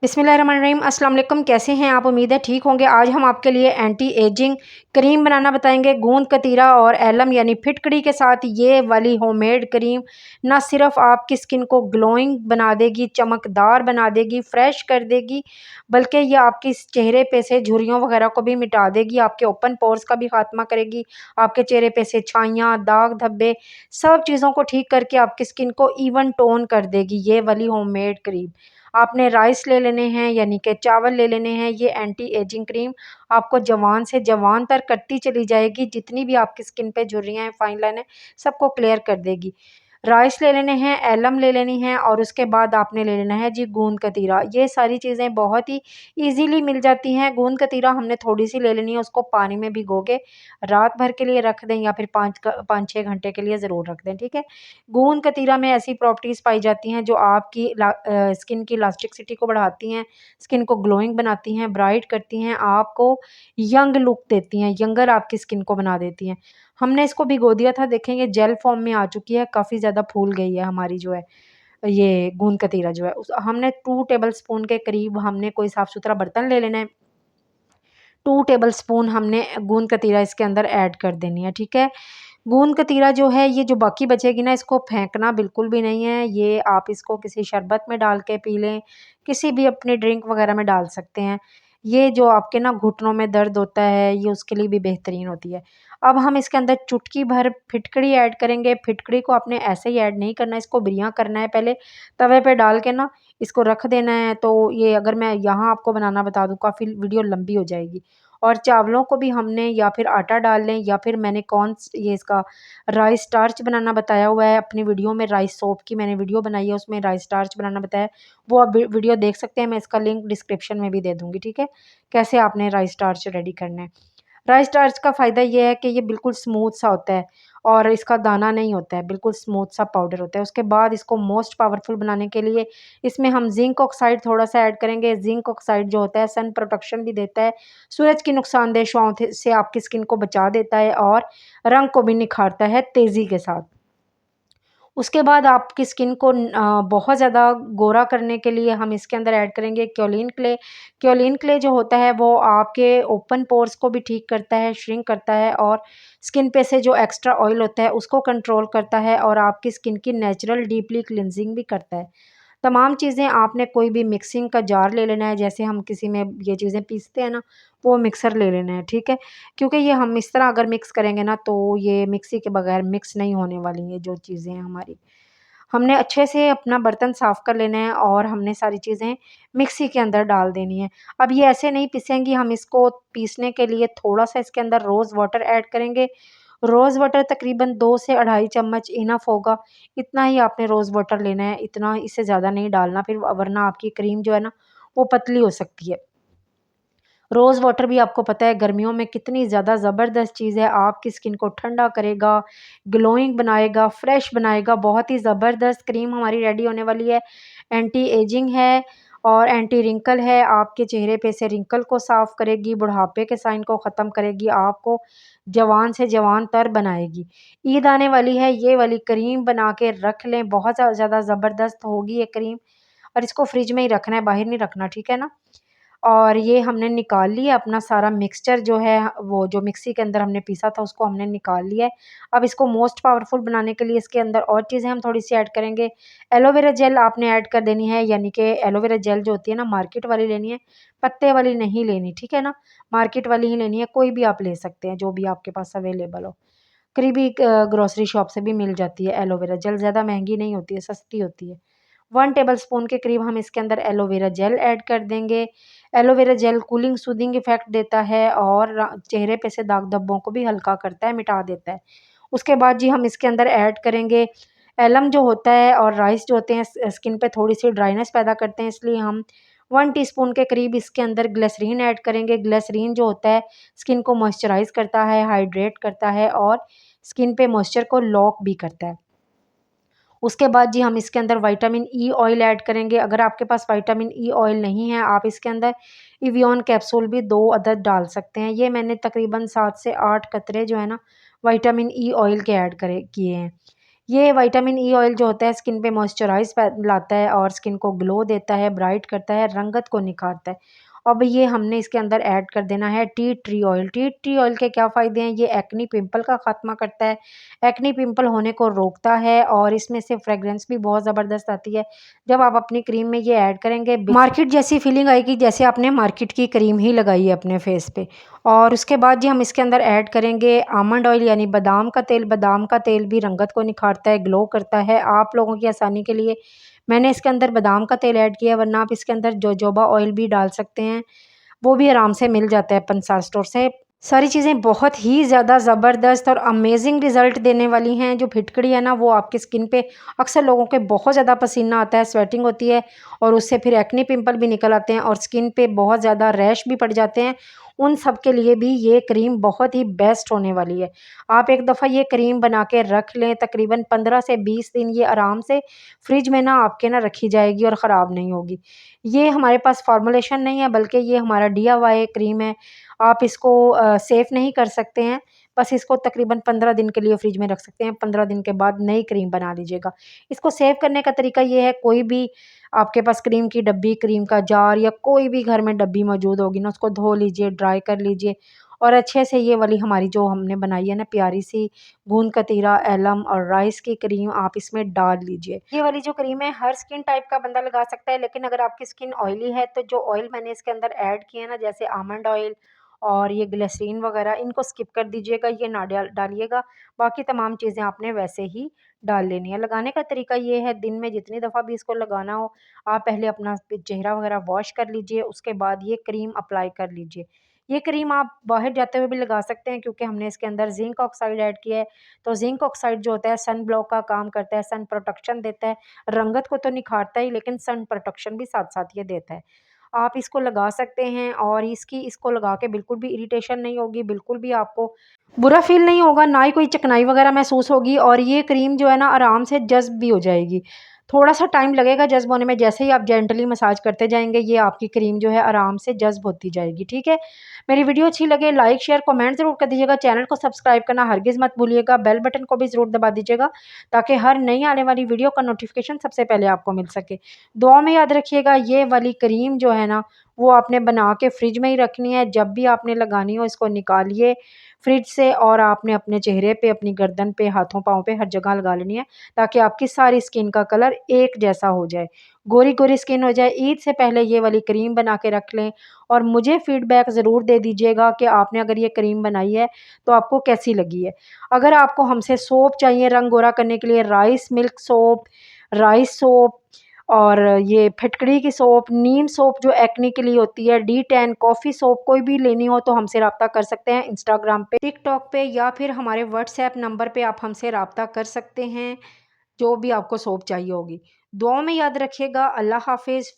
बिस्मिल्लाहिर्रहमानिर्रहीम। अस्सलाम वालेकुम। कैसे हैं आप? उम्मीद है ठीक होंगे। आज हम आपके लिए एंटी एजिंग क्रीम बनाना बताएंगे। गूंद कतीरा और एलम यानी फिटकड़ी के साथ ये वाली होममेड क्रीम ना सिर्फ आपकी स्किन को ग्लोइंग बना देगी, चमकदार बना देगी, फ्रेश कर देगी, बल्कि ये आपकी चेहरे पे से झुर्रियों वगैरह को भी मिटा देगी, आपके ओपन पोर्स का भी खात्मा करेगी, आपके चेहरे पे से छाइयाँ, दाग धब्बे, सब चीज़ों को ठीक करके आपकी स्किन को इवन टोन कर देगी ये वाली होममेड क्रीम। आपने राइस ले लेने हैं यानी कि चावल ले लेने हैं। ये एंटी एजिंग क्रीम आपको जवान से जवान तक करती चली जाएगी। जितनी भी आपकी स्किन पे झुर्रियाँ हैं, फाइन लाइन है, सबको क्लियर कर देगी। राइस ले लेने हैं, एलम ले लेनी है और उसके बाद आपने ले लेना है जी गूंद कतीरा। ये सारी चीज़ें बहुत ही ईज़िली मिल जाती हैं। गूंद कतीरा हमने थोड़ी-सी ले लेनी है, उसको पानी में भिगो के रात भर के लिए रख दें या फिर 5-6 घंटे के लिए ज़रूर रख दें, ठीक है? गूंद कतीरा में ऐसी प्रॉपर्टीज़ पाई जाती हैं जो आपकी स्किन की इलास्टिसिटी को बढ़ाती हैं, स्किन को ग्लोइंग बनाती हैं, ब्राइट करती हैं, आपको यंग लुक देती हैं, यंगर आपकी स्किन को बना देती हैं। हमने इसको भिगो दिया था, देखें ये जेल फॉर्म में आ चुकी है, काफ़ी ज़्यादा फूल गई है हमारी जो है ये गूंद कतीरा जो है। उस हमने 2 टेबल स्पून के करीब हमने कोई साफ़-सुथरा बर्तन ले लेना है। 2 टेबल स्पून हमने गूंद कतीरा इसके अंदर ऐड कर देनी है, ठीक है? गूंद कतीरा जो है ये जो बाकी बचेगी ना, इसको फेंकना बिल्कुल भी नहीं है। ये आप इसको किसी शरबत में डाल के पी लें, किसी भी अपनी ड्रिंक वगैरह में डाल सकते हैं। ये जो आपके ना घुटनों में दर्द होता है, ये उसके लिए भी बेहतरीन होती है। अब हम इसके अंदर चुटकी भर फिटकड़ी ऐड करेंगे। फिटकड़ी को आपने ऐसे ही ऐड नहीं करना है, इसको बिरियाँ करना है पहले तवे पे डाल के ना इसको रख देना है। तो ये अगर मैं यहाँ आपको बनाना बता दूँ, काफ़ी वीडियो लंबी हो जाएगी। और चावलों को भी हमने या फिर आटा डाल लें या फिर मैंने ये इसका राइस स्टार्च बनाना बताया हुआ है अपनी वीडियो में। राइस सोप की मैंने वीडियो बनाई है, उसमें राइस स्टार्च बनाना बताया है, वो आप वीडियो देख सकते हैं। मैं इसका लिंक डिस्क्रिप्शन में भी दे दूँगी, ठीक है? कैसे आपने राइस स्टार्च रेडी करना है। राइस स्टार्च का फ़ायदा ये है कि ये बिल्कुल स्मूथ सा होता है और इसका दाना नहीं होता है, बिल्कुल स्मूथ सा पाउडर होता है। उसके बाद इसको मोस्ट पावरफुल बनाने के लिए इसमें हम ज़िंक ऑक्साइड थोड़ा-सा ऐड करेंगे। ज़िंक ऑक्साइड जो होता है सन प्रोटेक्शन भी देता है, सूरज की नुकसानदेह छाँव थे से आपकी स्किन को बचा देता है और रंग को भी निखारता है तेज़ी के साथ। उसके बाद आपकी स्किन को बहुत ज़्यादा गोरा करने के लिए हम इसके अंदर ऐड करेंगे क्योलिन क्ले। क्योलिन क्ले जो होता है वो आपके ओपन पोर्स को भी ठीक करता है, श्रिंक करता है और स्किन पे से जो एक्स्ट्रा ऑयल होता है उसको कंट्रोल करता है और आपकी स्किन की नेचुरल डीपली क्लींजिंग भी करता है। तमाम चीज़ें आपने कोई भी मिक्सिंग का जार ले लेना है, जैसे हम किसी में ये चीज़ें पीसते हैं ना, वो मिक्सर ले लेना है, ठीक है? क्योंकि ये हम इस तरह अगर मिक्स करेंगे ना तो ये मिक्सी के बगैर मिक्स नहीं होने वाली ये जो चीज़ें हैं हमारी। हमने अच्छे से अपना बर्तन साफ़ कर लेना है और हमने सारी चीज़ें मिक्सी के अंदर डाल देनी है। अब ये ऐसे नहीं पिसेंगी, हम इसको पीसने के लिए थोड़ा-सा इसके अंदर रोज़ वाटर ऐड करेंगे। रोज़ वाटर तकरीबन 2 से 2.5 चम्मच इनफ होगा। इतना ही आपने रोज़ वाटर लेना है, इतना इससे ज़्यादा नहीं डालना फिर वरना आपकी क्रीम जो है ना, वो पतली हो सकती है। रोज़ वाटर भी आपको पता है गर्मियों में कितनी ज़्यादा ज़बरदस्त चीज़ है, आपकी स्किन को ठंडा करेगा, ग्लोइंग बनाएगा, फ्रेश बनाएगा, बहुत ही ज़बरदस्त क्रीम हमारी रेडी होने वाली है। एंटी एजिंग है और एंटी रिंकल है, आपके चेहरे पे से रिंकल को साफ़ करेगी, बुढ़ापे के साइन को ख़त्म करेगी, आपको जवान से जवान तर बनाएगी। ईद आने वाली है, ये वाली क्रीम बना के रख लें, बहुत ज़्यादा ज़बरदस्त होगी ये क्रीम और इसको फ्रिज में ही रखना है, बाहर नहीं रखना, ठीक है ना? और ये हमने निकाल लिया अपना सारा मिक्सचर जो है, वो जो मिक्सी के अंदर हमने पीसा था उसको हमने निकाल लिया है। अब इसको मोस्ट पावरफुल बनाने के लिए इसके अंदर और चीज़ें हम थोड़ी-सी ऐड करेंगे। एलोवेरा जेल आपने ऐड कर देनी है, यानी कि एलोवेरा जेल जो होती है ना मार्केट वाली लेनी है, पत्ते वाली नहीं लेनी, ठीक है ना? मार्केट वाली ही लेनी है, कोई भी आप ले सकते हैं जो भी आपके पास अवेलेबल हो। करीबी ग्रोसरी शॉप से भी मिल जाती है एलोवेरा जेल, ज़्यादा महँगी नहीं होती है, सस्ती होती है। 1 टेबलस्पून के करीब हम इसके अंदर एलोवेरा जेल ऐड कर देंगे। Aloe vera gel cooling soothing effect देता है और चेहरे पे से दाग धब्बों को भी हल्का करता है, मिटा देता है। उसके बाद जी हम इसके अंदर ऐड करेंगे एलम जो होता है और राइस जो होते हैं स्किन पे थोड़ी-सी ड्राइनेस पैदा करते हैं, इसलिए हम 1 टीस्पून के करीब इसके अंदर ग्लिसरीन ऐड करेंगे। ग्लिसरीन जो होता है स्किन को मॉइस्चराइज़ करता है, हाइड्रेट करता है और स्किन पे मॉइस्चर को लॉक भी करता है। उसके बाद जी हम इसके अंदर विटामिन ई ऑयल ऐड करेंगे। अगर आपके पास विटामिन ई ऑयल नहीं है, आप इसके अंदर एवियन कैप्सूल भी 2 अदद डाल सकते हैं। ये मैंने तकरीबन 7 से 8 कतरे जो है ना विटामिन ई ऑयल के ऐड किए हैं। ये विटामिन ई ऑयल जो होता है स्किन पे मॉइस्चराइज लाता है और स्किन को ग्लो देता है, ब्राइट करता है, रंगत को निखारता है। अब ये हमने इसके अंदर ऐड कर देना है tea tree oil. Tea tree oil के क्या फ़ायदे हैं? ये एक्ने पिंपल का ख़ात्मा करता है, एक्ने पिंपल होने को रोकता है और इसमें से फ्रेग्रेंस भी बहुत ज़बरदस्त आती है। जब आप अपनी क्रीम में ये ऐड करेंगे, मार्केट जैसी फीलिंग आएगी जैसे आपने मार्केट की क्रीम ही लगाई है अपने फेस पे। और उसके बाद जी हम इसके अंदर ऐड करेंगे आमंड ऑयल यानी बादाम का तेल। बादाम का तेल भी रंगत को निखारता है, ग्लो करता है। आप लोगों की आसानी के लिए मैंने इसके अंदर बादाम का तेल ऐड किया, वरना आप इसके अंदर जोजोबा ऑयल भी डाल सकते हैं, वो भी आराम से मिल जाता है पंसार स्टोर से। सारी चीज़ें बहुत ही ज़्यादा ज़बरदस्त और अमेजिंग रिज़ल्ट देने वाली हैं। जो फिटकड़ी है ना, वो आपकी स्किन पे अक्सर लोगों के बहुत ज़्यादा पसीना आता है, स्वेटिंग होती है और उससे फिर एक्ने पिंपल भी निकल आते हैं और स्किन पे बहुत ज़्यादा रैश भी पड़ जाते हैं। उन सब के लिए भी ये क्रीम बहुत ही बेस्ट होने वाली है। आप एक दफ़ा ये क्रीम बना के रख लें, तकरीबन 15 से 20 दिन ये आराम से फ्रिज में ना आपके ना रखी जाएगी और ख़राब नहीं होगी। ये हमारे पास फॉर्मुलेशन नहीं है, बल्कि ये हमारा डीआईवाई क्रीम है। आप इसको सेफ़ नहीं कर सकते हैं, बस इसको तकरीबन 15 दिन के लिए फ्रिज में रख सकते हैं। 15 दिन के बाद नई क्रीम बना लीजिएगा। इसको सेव करने का तरीका ये है, कोई भी आपके पास क्रीम की डब्बी, क्रीम का जार या कोई भी घर में डब्बी मौजूद होगी ना, उसको धो लीजिए, ड्राई कर लीजिए और अच्छे से ये वाली हमारी जो हमने बनाई है ना प्यारी सी गूंद कतीरा, एलम और राइस की क्रीम आप इसमें डाल लीजिए। ये वाली जो क्रीम है हर स्किन टाइप का बंदा लगा सकता है, लेकिन अगर आपकी स्किन ऑयली है तो जो ऑयल मैंने इसके अंदर ऐड किए हैं ना, जैसे आमंड ऑयल और ये ग्लिसरीन वगैरह, इनको स्किप कर दीजिएगा, ये ना डालिएगा। बाकी तमाम चीज़ें आपने वैसे ही डाल लेनी है। लगाने का तरीका ये है, दिन में जितनी दफ़ा भी इसको लगाना हो, आप पहले अपना चेहरा वगैरह वॉश कर लीजिए, उसके बाद ये क्रीम अप्लाई कर लीजिए। ये क्रीम आप बाहर जाते हुए भी लगा सकते हैं, क्योंकि हमने इसके अंदर ज़िंक ऑक्साइड ऐड किया है। तो ज़िंक ऑक्साइड जो होता है सन ब्लॉक का काम करता है, सन प्रोटेक्शन देता है। रंगत को तो निखारता ही, लेकिन सन प्रोटेक्शन भी साथ-साथ ये देता है। आप इसको लगा सकते हैं और इसको लगा के बिल्कुल भी इरिटेशन नहीं होगी, बिल्कुल भी आपको बुरा फ़ील नहीं होगा, ना ही कोई चिकनाई वगैरह महसूस होगी और ये क्रीम जो है ना आराम से जज़्ब भी हो जाएगी। थोड़ा-सा टाइम लगेगा जज़्ब होने में, जैसे ही आप जेंटली मसाज करते जाएँगे, ये आपकी क्रीम जो है आराम से जज़्ब होती जाएगी, ठीक है? मेरी वीडियो अच्छी लगे लाइक, शेयर, कमेंट ज़रूर कर दीजिएगा। चैनल को सब्सक्राइब करना हरगिज़ मत भूलिएगा। बेल बटन को भी ज़रूर दबा दीजिएगा, ताकि हर नई आने वाली वीडियो का नोटिफ़िकेशन सबसे पहले आपको मिल सके। दुआ में याद रखिएगा, ये वाली क्रीम जो है ना, वो आपने बना के फ्रिज में ही रखनी है। जब भी आपने लगानी हो, इसको निकालिए फ्रिज से और आपने अपने चेहरे पे, अपनी गर्दन पे, हाथों पाँव पे हर जगह लगा लेनी है, ताकि आपकी सारी स्किन का कलर एक जैसा हो जाए, गोरी-गोरी स्किन हो जाए। ईद से पहले ये वाली क्रीम बना के रख लें और मुझे फ़ीडबैक ज़रूर दे दीजिएगा कि आपने अगर ये क्रीम बनाई है तो आपको कैसी लगी है। अगर आपको हमसे सोप चाहिए रंग गोरा करने के लिए, rice milk soap, rice soap और ये फिटकड़ी की सोप, नीम सोप जो एक्ने के लिए होती है, डी10, कॉफ़ी सोप, कोई भी लेनी हो तो हमसे राब्ता कर सकते हैं इंस्टाग्राम पे, टिकटॉक पे या फिर हमारे व्हाट्सएप नंबर पे आप हमसे राब्ता कर सकते हैं, जो भी आपको सोप चाहिए होगी। दुआओं में याद रखिएगा। अल्लाह हाफ़िज़।